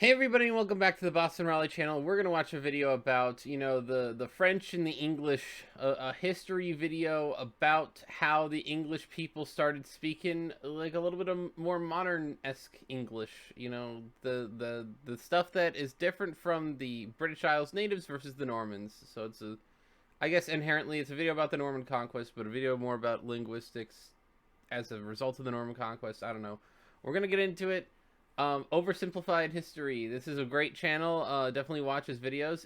Hey everybody and welcome back to the Boston-Raleigh channel. We're going to watch a video about, the French and the English, a history video about how the English people started speaking like a little bit of more modern-esque English, the stuff that is different from the British Isles natives versus the Normans. So I guess inherently it's a video about the Norman Conquest, but a video more about linguistics as a result of the Norman Conquest. I don't know. We're going to get into it. Oversimplified history. This is a great channel. Definitely watch his videos.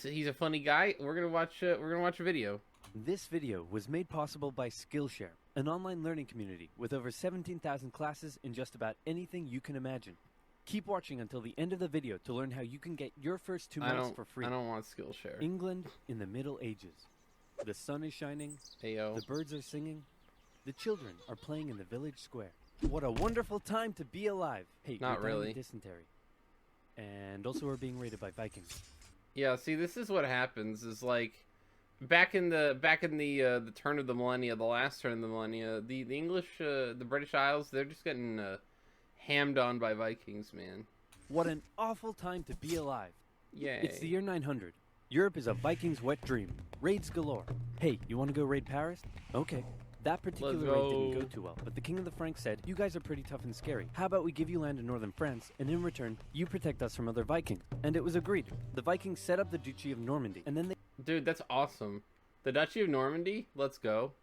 He's a funny guy. We're gonna watch a video. This video was made possible by Skillshare, an online learning community with over 17,000 classes in just about anything you can imagine. Keep watching until the end of the video to learn how you can get your first 2 months for free. I don't want Skillshare. England in the Middle Ages. The sun is shining. Ayo. The birds are singing. The children are playing in the village square. What a wonderful time to be alive. Hey, not really. Dysentery. And also we're being raided by Vikings. Yeah, see, this is what happens is like back in the turn of the millennia, the last turn of the millennia, the English, the British Isles, they're just getting hammed on by Vikings, man. What an awful time to be alive. Yay. It's the year 900. Europe is a Viking's wet dream. Raids galore. Hey, you want to go raid Paris? Okay. That particular raid didn't go too well, but the King of the Franks said, "You guys are pretty tough and scary. How about we give you land in northern France, and in return, you protect us from other Vikings?" And it was agreed. The Vikings set up the Duchy of Normandy, and then they... Dude, that's awesome. The Duchy of Normandy? Let's go.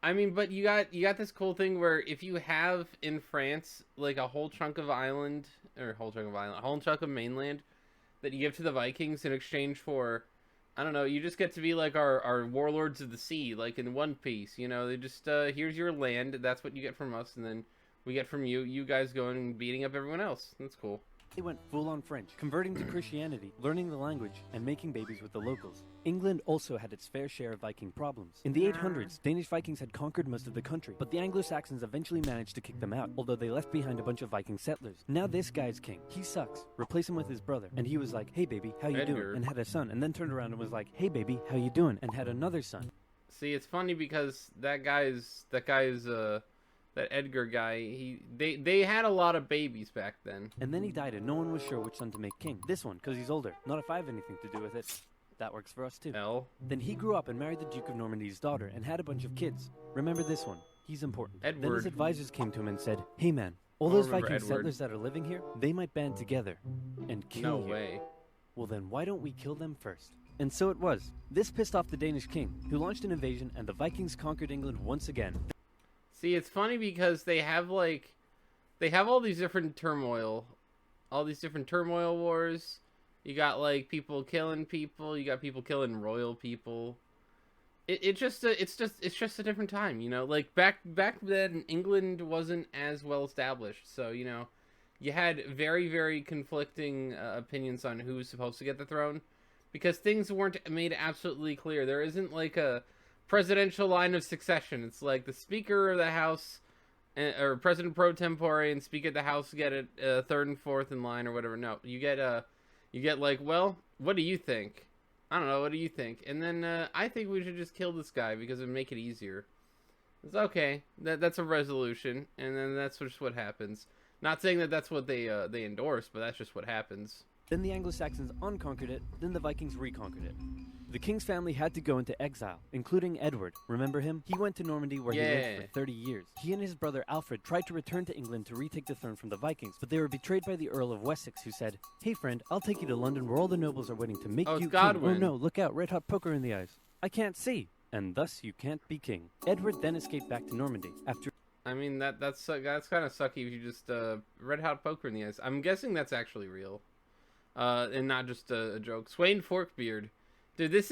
I mean, but you got this cool thing where if you have in France, like a whole chunk of a whole chunk of mainland that you give to the Vikings in exchange for... I don't know, you just get to be like our warlords of the sea, like in One Piece, they just, here's your land, that's what you get from us, and then we get from you guys going and beating up everyone else. That's cool. They went full-on French, converting to Christianity, learning the language, and making babies with the locals. England also had its fair share of Viking problems. In the 800s, Danish Vikings had conquered most of the country, but the Anglo-Saxons eventually managed to kick them out, although they left behind a bunch of Viking settlers. Now this guy's king. He sucks. Replace him with his brother. And he was like, "Hey baby, how you doing?" and had a son, and then turned around and was like, "Hey baby, how you doing?" and had another son. See, it's funny because that Edgar guy, they had a lot of babies back then. And then he died and no one was sure which son to make king. This one, because he's older. Not if I have anything to do with it. That works for us too. Hell. Then he grew up and married the Duke of Normandy's daughter and had a bunch of kids. Remember this one. He's important. Edward. Then his advisors came to him and said, "Hey man, all those Viking settlers that are living here, they might band together and kill you." No way. Well then why don't we kill them first? And so it was. This pissed off the Danish king, who launched an invasion, and the Vikings conquered England once again. See, it's funny because they have all these different turmoil wars. You got like people killing people. You got people killing royal people. It's just a different time, Like back then, England wasn't as well established, so you had very, very conflicting opinions on who was supposed to get the throne, because things weren't made absolutely clear. There isn't like a presidential line of succession. It's like the Speaker of the House, or President pro tempore, and Speaker of the House get it third and fourth in line or whatever. No, you get like, well, what do you think? I don't know. What do you think? And then I think we should just kill this guy because it'd make it easier. It's okay. That's a resolution, and then that's just what happens. Not saying that that's what they endorse, but that's just what happens. Then the Anglo-Saxons unconquered it, then the Vikings reconquered it. The king's family had to go into exile, including Edward. Remember him? He went to Normandy where he lived for 30 years. He and his brother Alfred tried to return to England to retake the throne from the Vikings, but they were betrayed by the Earl of Wessex, who said, "Hey friend, I'll take you to London where all the nobles are waiting to make you king." Godwin. Oh no, look out, red hot poker in the eyes. I can't see. And thus you can't be king. Edward then escaped back to Normandy after... I mean, that's kind of sucky if you just red hot poker in the eyes. I'm guessing that's actually real. And not just a joke. Swain Forkbeard. Dude, this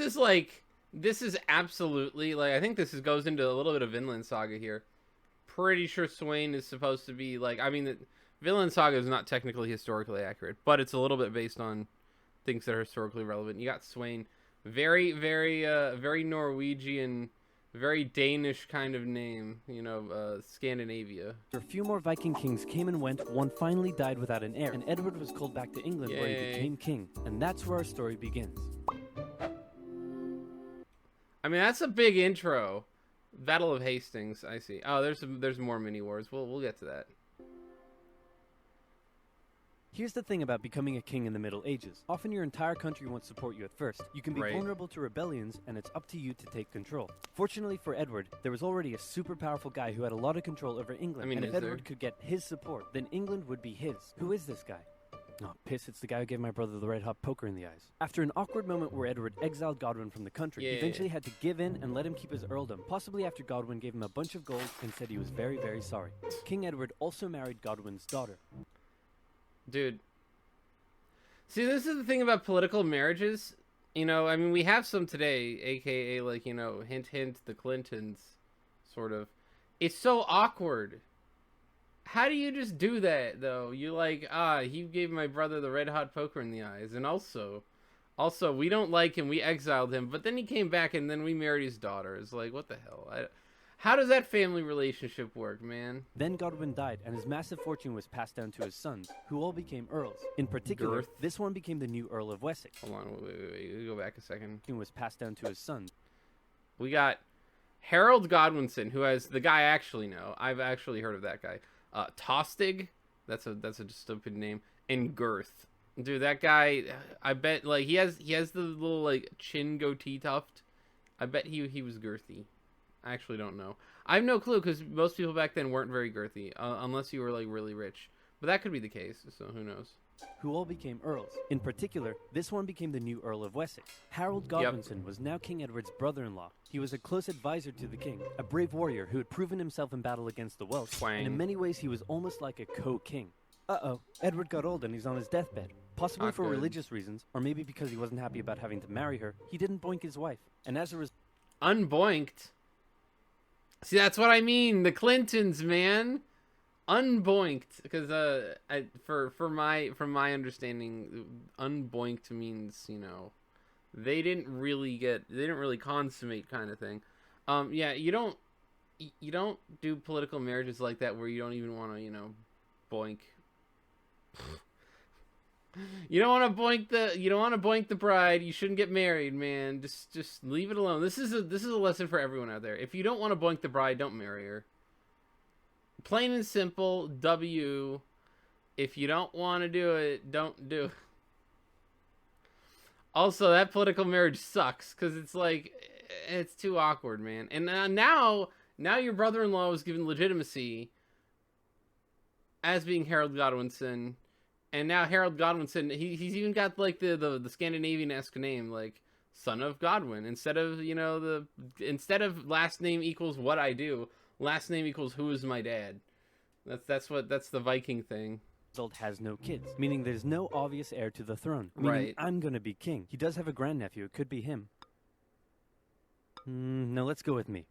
is absolutely, like, I think this goes into a little bit of Vinland Saga here. Pretty sure Swain is supposed to be, like, I mean, Vinland Saga is not technically historically accurate, but it's a little bit based on things that are historically relevant. You got Swain. Very, very, very Norwegian, very Danish kind of name, Scandinavia. A few more Viking kings came and went. One finally died without an heir, and Edward was called back to England where he became king. And that's where our story begins. I mean, that's a big intro. Battle of Hastings, I see. Oh, there's more mini wars. We'll get to that. Here's the thing about becoming a king in the Middle Ages. Often your entire country won't support you at first. You can be Right. vulnerable to rebellions, and it's up to you to take control. Fortunately for Edward, there was already a super powerful guy who had a lot of control over England, I mean, and if is there? Edward could get his support, then England would be his. Who is this guy? Oh, piss, it's the guy who gave my brother the red-hot poker in the eyes. After an awkward moment where Edward exiled Godwin from the country, he Yeah. eventually had to give in and let him keep his earldom, possibly after Godwin gave him a bunch of gold and said he was very, very sorry. King Edward also married Godwin's daughter. Dude. See, this is the thing about political marriages. You know, I mean, we have some today, aka, like, you know, hint, hint, the Clintons, sort of. It's so awkward. How do you just do that, though? You like, he gave my brother the red hot poker in the eyes. And also, we don't like him. We exiled him. But then he came back and then we married his daughter. It's like, what the hell? How does that family relationship work, man? Then Godwin died, and his massive fortune was passed down to his sons, who all became earls. In particular, Girth. this one became the new Earl of Wessex. Hold on, wait. Go back a second. Fortune was passed down to his sons. We got Harold Godwinson, who has the guy I actually know. I've actually heard of that guy. Tostig, that's a stupid name, and Girth. Dude, that guy, I bet, like, he has the little, like, chin goatee tuft. I bet he was girthy. I actually don't know. I have no clue, because most people back then weren't very girthy, unless you were, like, really rich. But that could be the case, so who knows. Who all became earls. In particular, this one became the new Earl of Wessex. Harold Godwinson was now King Edward's brother-in-law. He was a close advisor to the king, a brave warrior who had proven himself in battle against the Welsh, and in many ways he was almost like a co-king. Uh-oh, Edward got old and he's on his deathbed. Possibly Not for good. religious reasons, or maybe because he wasn't happy about having to marry her, he didn't boink his wife, and as a result... Unboinked? See, that's what I mean. The Clintons, man. Unboinked, because from my understanding, unboinked means, you know, they didn't really consummate, kind of thing. Yeah, you don't do political marriages like that where you don't even want to, you know, boink. You don't want to boink the bride. You shouldn't get married, man. Just leave it alone. This is a lesson for everyone out there. If you don't want to boink the bride, don't marry her. Plain and simple, W. If you don't want to do it, don't do it. Also, that political marriage sucks, because it's like, it's too awkward, man. And now your brother-in-law is given legitimacy as being Harold Godwinson. And now Harold Godwinson, he's even got, like, the Scandinavian-esque name, like, son of Godwin. Instead of, you know, instead of last name equals what I do, last name equals who is my dad. That's the Viking thing. Has no kids, meaning there's no obvious heir to the throne. Meaning Right. I'm gonna be king. He does have a grandnephew. It could be him. No, let's go with me.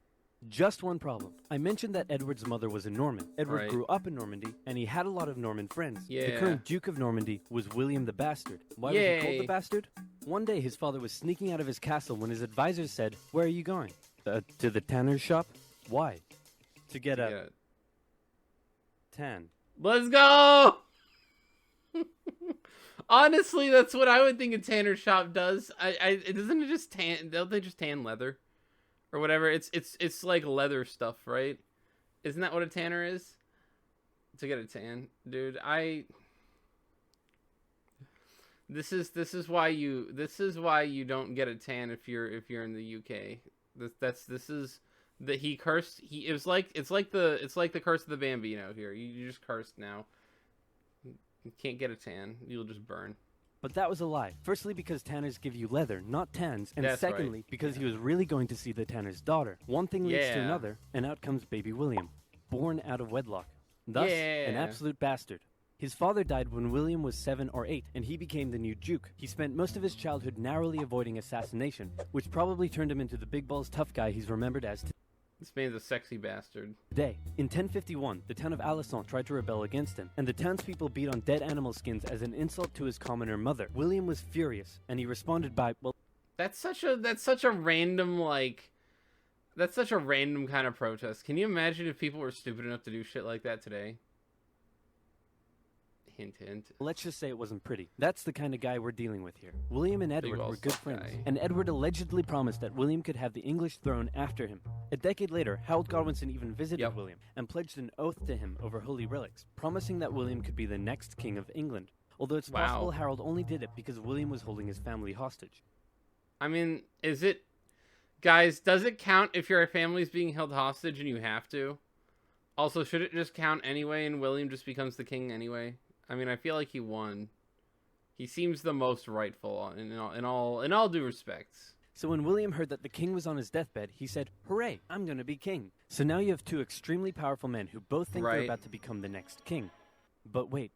Just one problem. I mentioned that Edward's mother was a Norman. Edward Right. grew up in Normandy, and he had a lot of Norman friends. The Yeah. current Duke of Normandy was William the Bastard. Why was he called Yay. the Bastard? One day his father was sneaking out of his castle when his advisors said, "Where are you going?" To the tanner's shop? Why? To get a Yeah. tan. Let's go! Honestly, that's what I would think a tanner shop does. Doesn't it just tan? Don't they just tan leather, or whatever? It's like leather stuff, right? Isn't that what a tanner is? To get a tan, dude. This is why you don't get a tan if you're in the UK. This is that he cursed. It's like the curse of the Bambino here. You just cursed now. You can't get a tan. You'll just burn. But that was a lie. Firstly, because tanners give you leather, not tans. And That's secondly, right. because he was really going to see the tanner's daughter. One thing leads to Yeah. another, and out comes baby William, born out of wedlock. Thus, an Yeah. absolute bastard. His father died when William was 7 or 8, and he became the new Duke. He spent most of his childhood narrowly avoiding assassination, which probably turned him into the big balls tough guy he's remembered as This man's a sexy bastard. today. In 1051, the town of Alençon tried to rebel against him, and the townspeople beat on dead animal skins as an insult to his commoner mother. William was furious, and he responded by, well, That's such a random kind of protest. Can you imagine if people were stupid enough to do shit like that today? Hint, hint. let's just say it wasn't pretty. That's the kind of guy we're dealing with here. William and Edward Big were good balls friends, guy. and Edward allegedly promised that William could have the English throne after him. A decade later, Harold Godwinson even visited Yep. William and pledged an oath to him over holy relics, promising that William could be the next king of England. although it's Wow. possible Harold only did it because William was holding his family hostage. I mean, is it... Guys, does it count if your family's being held hostage and you have to? Also, should it just count anyway and William just becomes the king anyway? I mean, I feel like he won. He seems the most rightful in all due respects. So when William heard that the king was on his deathbed, he said, "Hooray, I'm going to be king." So now you have two extremely powerful men who both think they're Right. about to become the next king. But wait.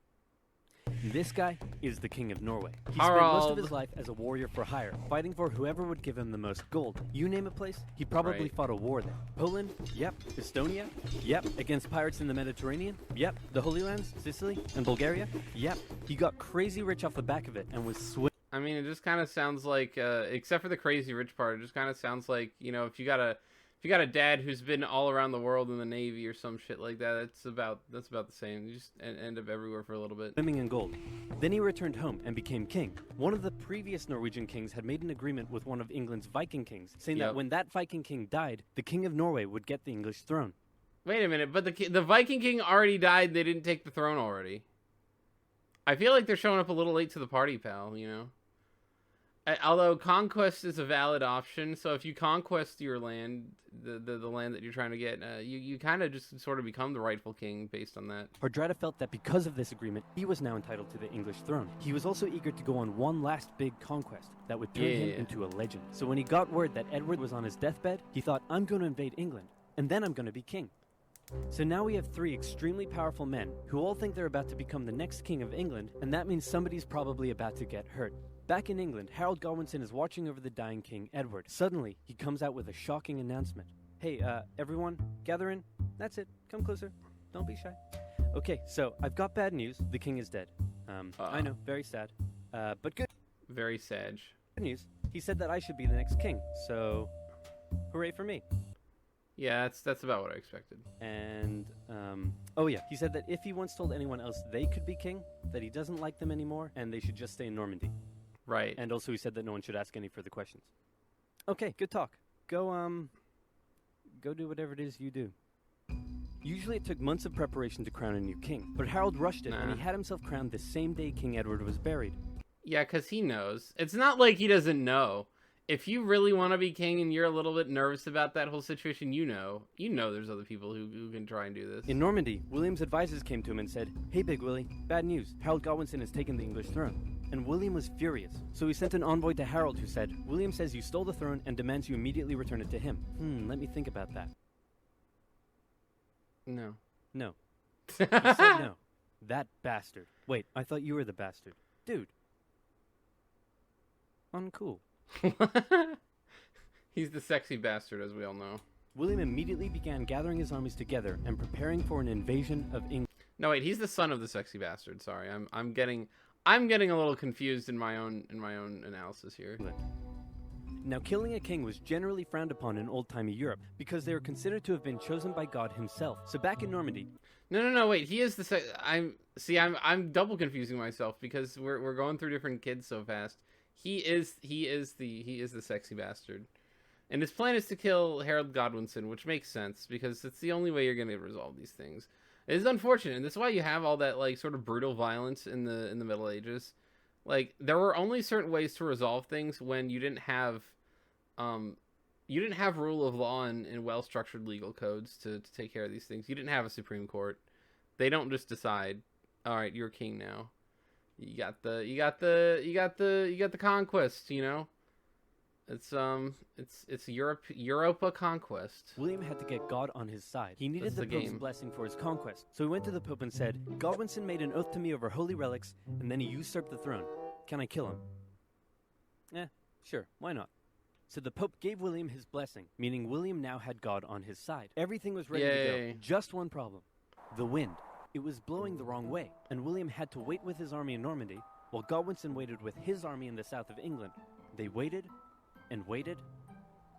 This guy is the king of Norway. He spent most of Harald. his life as a warrior for hire, fighting for whoever would give him the most gold. You name a place, he probably Right. fought a war there. Poland? Yep. Estonia? Yep. Against pirates in the Mediterranean? Yep. The Holy Lands? Sicily? And Bulgaria? Yep. He got crazy rich off the back of it and was I mean, it just kind of sounds like, except for the crazy rich part, it just kind of sounds like, you know, if you got a dad who's been all around the world in the Navy or some shit like that, that's about the same. You just end up everywhere for a little bit. swimming in gold. Then he returned home and became king. One of the previous Norwegian kings had made an agreement with one of England's Viking kings, saying Yep. that when that Viking king died, the king of Norway would get the English throne. Wait a minute, but the Viking king already died. They didn't take the throne already. I feel like they're showing up a little late to the party, pal. You know. Although conquest is a valid option, so if you conquest your land, the land that you're trying to get, you kind of just sort of become the rightful king based on that. Hardrada felt that because of this agreement, he was now entitled to the English throne. He was also eager to go on one last big conquest that would turn him Yeah. into a legend. So when he got word that Edward was on his deathbed, he thought, "I'm going to invade England, and then I'm going to be king." So now we have three extremely powerful men who all think they're about to become the next king of England, and that means somebody's probably about to get hurt. Back in England, Harold Godwinson is watching over the dying King Edward. Suddenly, he comes out with a shocking announcement. "Hey, everyone, gather in. That's it. Come closer. Don't be shy." Okay, so I've got bad news. The king is dead. I know, very sad. But good Very sad. news. He said that I should be the next king. So, hooray for me. Yeah, that's about what I expected. And, oh yeah, he said that if he once told anyone else they could be king, that he doesn't like them anymore, and they should just stay in Normandy. Right. And also he said that no one should ask any further questions. Okay, good talk. Go do whatever it is you do. Usually it took months of preparation to crown a new king, but Harold rushed it, and Nah. he had himself crowned the same day King Edward was buried. Yeah, because he knows. It's not like he doesn't know. If you really want to be king and you're a little bit nervous about that whole situation, you know there's other people who can try and do this. In Normandy, William's advisors came to him and said, "Hey, Big Willie, bad news. Harold Godwinson has taken the English throne." And William was furious, so he sent an envoy to Harold who said, "William says you stole the throne and demands you immediately return it to him." Let me think about that. No. No. He said no. That bastard. Wait, I thought you were the bastard. Dude. Uncool. He's the sexy bastard, as we all know. William immediately began gathering his armies together and preparing for an invasion of England. No, wait, he's the son of the sexy bastard. Sorry, I'm getting a little confused in my own analysis here. Now, killing a king was generally frowned upon in old-timey Europe because they were considered to have been chosen by God himself. So back in Normandy, No, wait. He is the I'm double confusing myself because we're going through different kids so fast. He is the sexy bastard, and his plan is to kill Harold Godwinson, which makes sense because it's the only way you're going to resolve these things. It is unfortunate, and that's why you have all that like sort of brutal violence in the Middle Ages. Like there were only certain ways to resolve things when you didn't have rule of law and well-structured legal codes to take care of these things. You didn't have a Supreme Court. They don't just decide, all right, you're king now. You got the conquest, you know? It's Europa conquest. William had to get God on his side. He needed That's the the Pope's game. blessing for his conquest. So he went to the Pope and said, "Godwinson made an oath to me over holy relics, and then he usurped the throne. Can I kill him?" Sure, why not? So the Pope gave William his blessing, meaning William now had God on his side. Everything was ready to Yay. go. Just one problem. The wind. It was blowing the wrong way, and William had to wait with his army in Normandy, while Godwinson waited with his army in the south of England. They waited, and waited,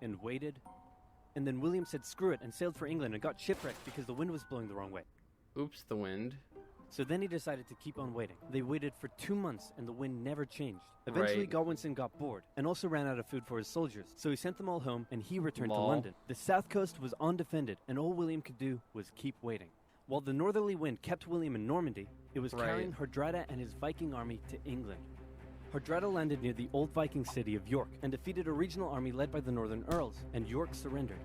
and waited, and then William said screw it and sailed for England and got shipwrecked because the wind was blowing the wrong way. Oops, the wind. So then he decided to keep on waiting. They waited for 2 months and the wind never changed. Eventually Right. Godwinson got bored and also ran out of food for his soldiers. So he sent them all home and he returned to Lol. London. The south coast was undefended and all William could do was keep waiting. While the northerly wind kept William in Normandy, it was Right. carrying Hardrada and his Viking army to England. Hardrada landed near the old Viking city of York and defeated a regional army led by the northern earls, and York surrendered.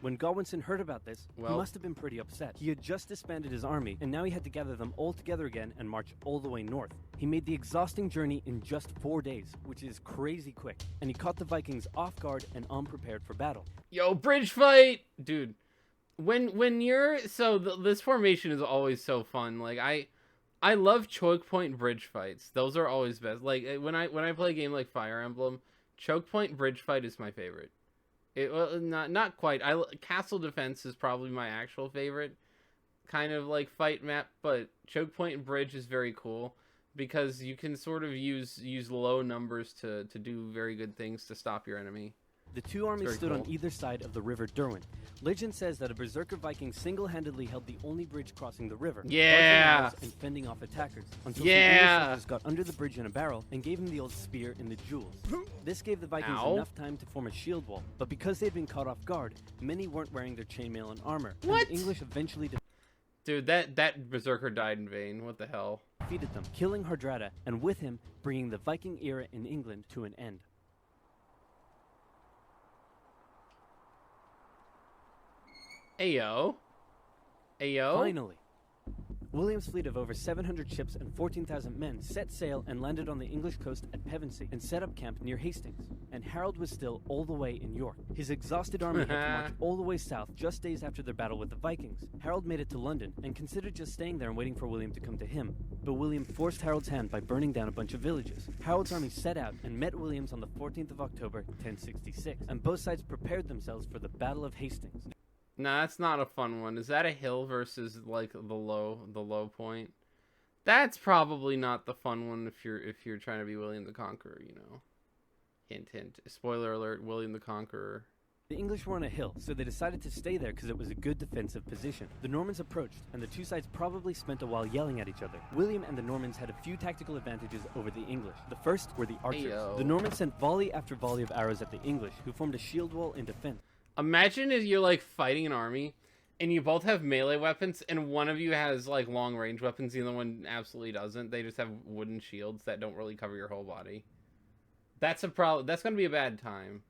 When Godwinson heard about this, he Well- must have been pretty upset. He had just disbanded his army, and now he had to gather them all together again and march all the way north. He made the exhausting journey in just 4 days, which is crazy quick, and he caught the Vikings off guard and unprepared for battle. Yo, bridge fight, dude. When you're this formation is always so fun. Like I love choke point bridge fights. Those are always best. Like when I play a game like Fire Emblem, choke point bridge fight is my favorite. Well, not quite. Castle Defense is probably my actual favorite kind of like fight map, but choke point and bridge is very cool because you can sort of use low numbers to do very good things to stop your enemy. The two armies very stood on cool. either side of the river Derwent. Legend says that a berserker Viking single-handedly held the only bridge crossing the river, Yeah. dodging walls and fending off attackers, until Yeah. some English soldiers got under the bridge in a barrel and gave him the old spear in the jewels. This gave the Vikings Ow. enough time to form a shield wall, but because they had been caught off guard, many weren't wearing their chainmail and armor. What? And the English eventually Dude, that berserker died in vain. What the hell? defeated them, killing Hardrada, and with him, bringing the Viking era in England to an end. Ayo. Ayo. Finally, William's fleet of over 700 ships and 14,000 men set sail and landed on the English coast at Pevensey and set up camp near Hastings. And Harold was still all the way in York. His exhausted army had to march all the way south just days after their battle with the Vikings. Harold made it to London and considered just staying there and waiting for William to come to him. But William forced Harold's hand by burning down a bunch of villages. Harold's army set out and met William's on the 14th of October, 1066, and both sides prepared themselves for the Battle of Hastings. Nah, that's not a fun one. Is that a hill versus like the low point? That's probably not the fun one if you're trying to be William the Conqueror, you know. Hint hint. Spoiler alert, William the Conqueror. The English were on a hill, so they decided to stay there because it was a good defensive position. The Normans approached, and the two sides probably spent a while yelling at each other. William and the Normans had a few tactical advantages over the English. The first were the archers. Ayo. The Normans sent volley after volley of arrows at the English, who formed a shield wall in defense. Imagine if you're like fighting an army and you both have melee weapons and one of you has like long range weapons, the other one absolutely doesn't. They just have wooden shields that don't really cover your whole body. That's a problem. That's going to be a bad time.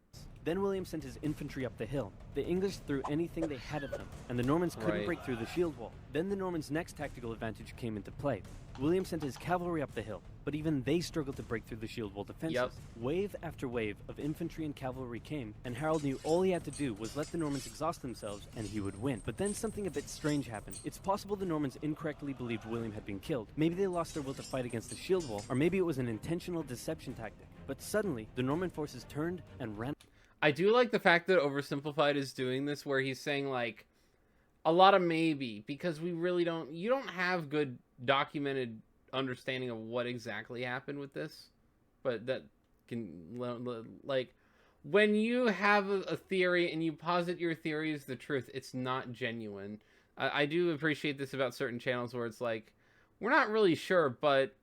Then William sent his infantry up the hill. The English threw anything they had at them, and the Normans couldn't Right. break through the shield wall. Then the Normans' next tactical advantage came into play. William sent his cavalry up the hill, but even they struggled to break through the shield wall defenses. Yep. Wave after wave of infantry and cavalry came, and Harold knew all he had to do was let the Normans exhaust themselves, and he would win. But then something a bit strange happened. It's possible the Normans incorrectly believed William had been killed. Maybe they lost their will to fight against the shield wall, or maybe it was an intentional deception tactic. But suddenly, the Norman forces turned and ran. I do like the fact that Oversimplified is doing this where he's saying like a lot of maybe because you don't have good documented understanding of what exactly happened with this, but that can like when you have a theory and you posit your theory as the truth, it's not genuine. I do appreciate this about certain channels where it's like we're not really sure, but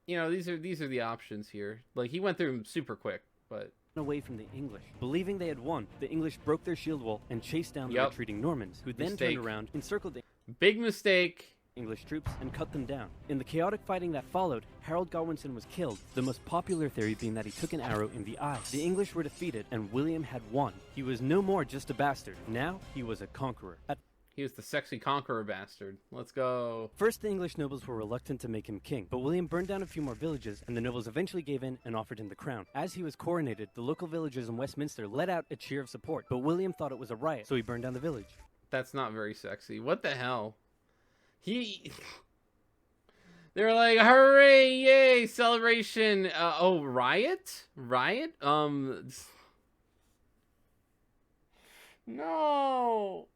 you know these are the options here. Like he went through them super quick, but Away from the English. Believing they had won, the English broke their shield wall and chased down the Yep. retreating Normans, who then Mistake. turned around, encircled the big mistake. English troops and cut them down. In the chaotic fighting that followed, Harold Godwinson was killed, the most popular theory being that he took an arrow in the eye. The English were defeated, and William had won. He was no more just a bastard. Now, he was a conqueror. At He was the sexy conqueror bastard. Let's go. first, the English nobles were reluctant to make him king, but William burned down a few more villages, and the nobles eventually gave in and offered him the crown. As he was coronated, the local villagers in Westminster let out a cheer of support, but William thought it was a riot, so he burned down the village. That's not very sexy. What the hell? They're like, hooray, yay, celebration. Oh, riot? Riot? No.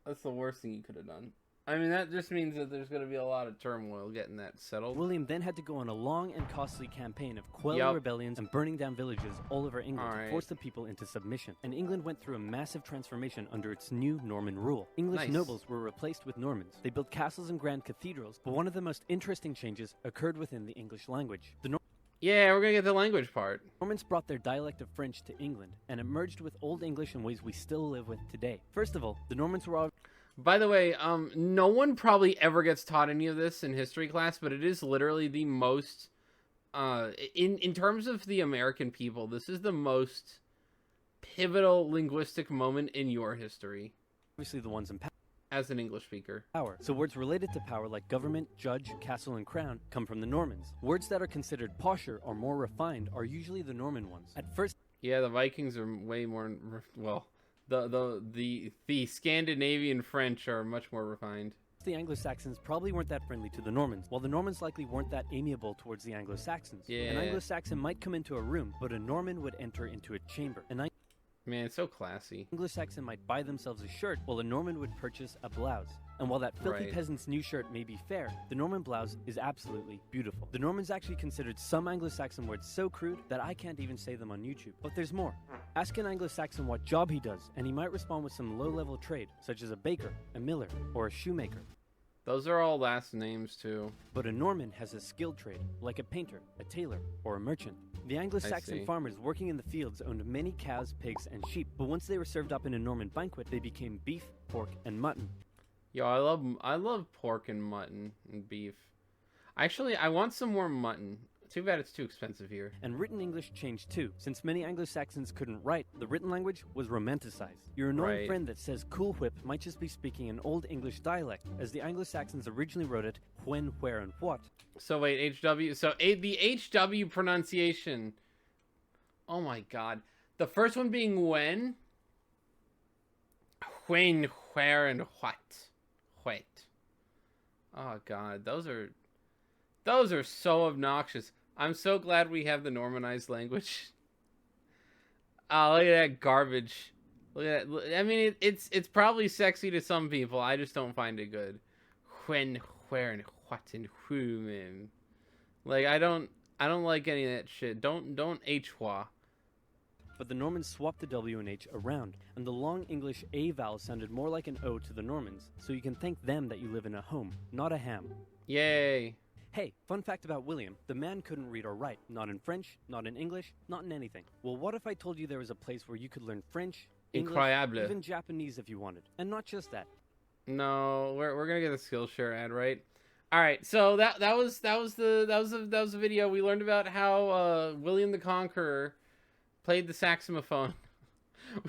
That's the worst thing you could have done. I mean, that just means that there's going to be a lot of turmoil getting that settled. William then had to go on a long and costly campaign of quelling Yup. rebellions and burning down villages all over England to Alright. force the people into submission. And England went through a massive transformation under its new Norman rule. English Nice. nobles were replaced with Normans. They built castles and grand cathedrals, but one of the most interesting changes occurred within the English language. The Yeah, we're going to get the language part. Normans brought their dialect of French to England, and it merged with Old English in ways we still live with today. First of all, the Normans were By the way, no one probably ever gets taught any of this in history class, but it is literally the most, in terms of the American people, this is the most pivotal linguistic moment in your history Obviously, the ones in as an English speaker. power. So words related to power like government, judge, castle, and crown come from the Normans. Words that are considered posher or more refined are usually the Norman ones. At first, Yeah, the Vikings are way more, well, the Scandinavian French are much more refined. the Anglo-Saxons probably weren't that friendly to the Normans, while the Normans likely weren't that amiable towards the Anglo-Saxons. Yeah. An Anglo-Saxon might come into a room, but a Norman would enter into a chamber. An Man, it's so classy. Anglo-Saxon might buy themselves a shirt, while a Norman would purchase a blouse. And while that filthy Right. peasant's new shirt may be fair, the Norman blouse is absolutely beautiful. The Normans actually considered some Anglo-Saxon words so crude that I can't even say them on YouTube. But there's more. Ask an Anglo-Saxon what job he does, and he might respond with some low-level trade, such as a baker, a miller, or a shoemaker. Those are all last names, too. But a Norman has a skilled trade, like a painter, a tailor, or a merchant. The see. Anglo-Saxon farmers working in the fields owned many cows, pigs, and sheep, but once they were served up in a Norman banquet, they became beef, pork, and mutton. Yo, I love pork and mutton and beef. Actually, I want some more mutton. Too bad it's too expensive here. And written English changed too. Since many Anglo-Saxons couldn't write, the written language was romanticized. Your annoying Right. friend that says cool whip might just be speaking an old English dialect, as the Anglo-Saxons originally wrote it when, where, and what. So wait, HW. So the HW pronunciation. Oh my god. The first one being when, where, and what. Wait. Oh god, those are so obnoxious. I'm so glad we have the Normanized language. Oh, look at that garbage. Look at that. I mean, it's probably sexy to some people. I just don't find it good. When, where, and what, and whom, and like I don't like any of that shit. Don't hwa. But the Normans swapped the W and H around, and the long English A vowel sounded more like an O to the Normans, so you can thank them that you live in a home, not a ham. Yay. Hey, fun fact about William, the man couldn't read or write, not in French, not in English, not in anything. Well, what if I told you there was a place where you could learn French, English, Incroyable. even Japanese if you wanted, and not just that. No, we're gonna get a Skillshare ad, right? All right, so that was the video. We learned about how William the Conqueror played the saxophone.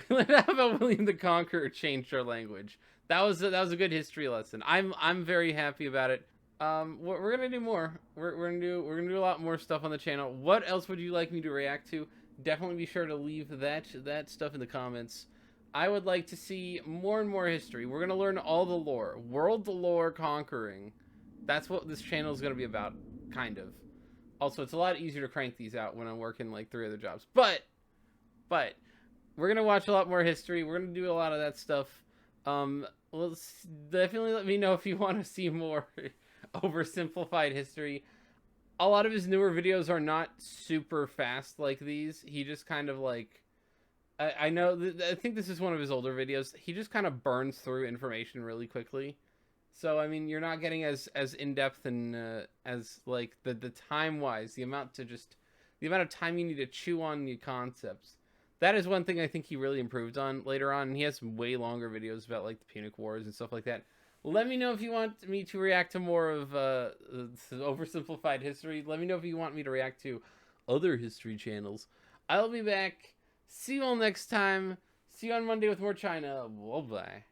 We learned how about William the Conqueror changed our language. That was a good history lesson. I'm very happy about it. We're gonna do more. We're gonna do a lot more stuff on the channel. What else would you like me to react to? Definitely be sure to leave that stuff in the comments. I would like to see more and more history. We're gonna learn all the lore, world lore conquering. That's what this channel is gonna be about, kind of. Also, it's a lot easier to crank these out when I'm working like 3 other jobs. But we're gonna watch a lot more history. We're gonna do a lot of that stuff. Well, definitely let me know if you want to see more oversimplified history. A lot of his newer videos are not super fast like these. He just kind of like, I know, I think this is one of his older videos. He just kind of burns through information really quickly. So, I mean, you're not getting as in-depth and as like the time-wise, the amount of time you need to chew on the concepts. That is one thing I think he really improved on later on. And he has way longer videos about like the Punic Wars and stuff like that. Let me know if you want me to react to more of oversimplified history. Let me know if you want me to react to other history channels. I'll be back. See you all next time. See you on Monday with more China. Bye-bye.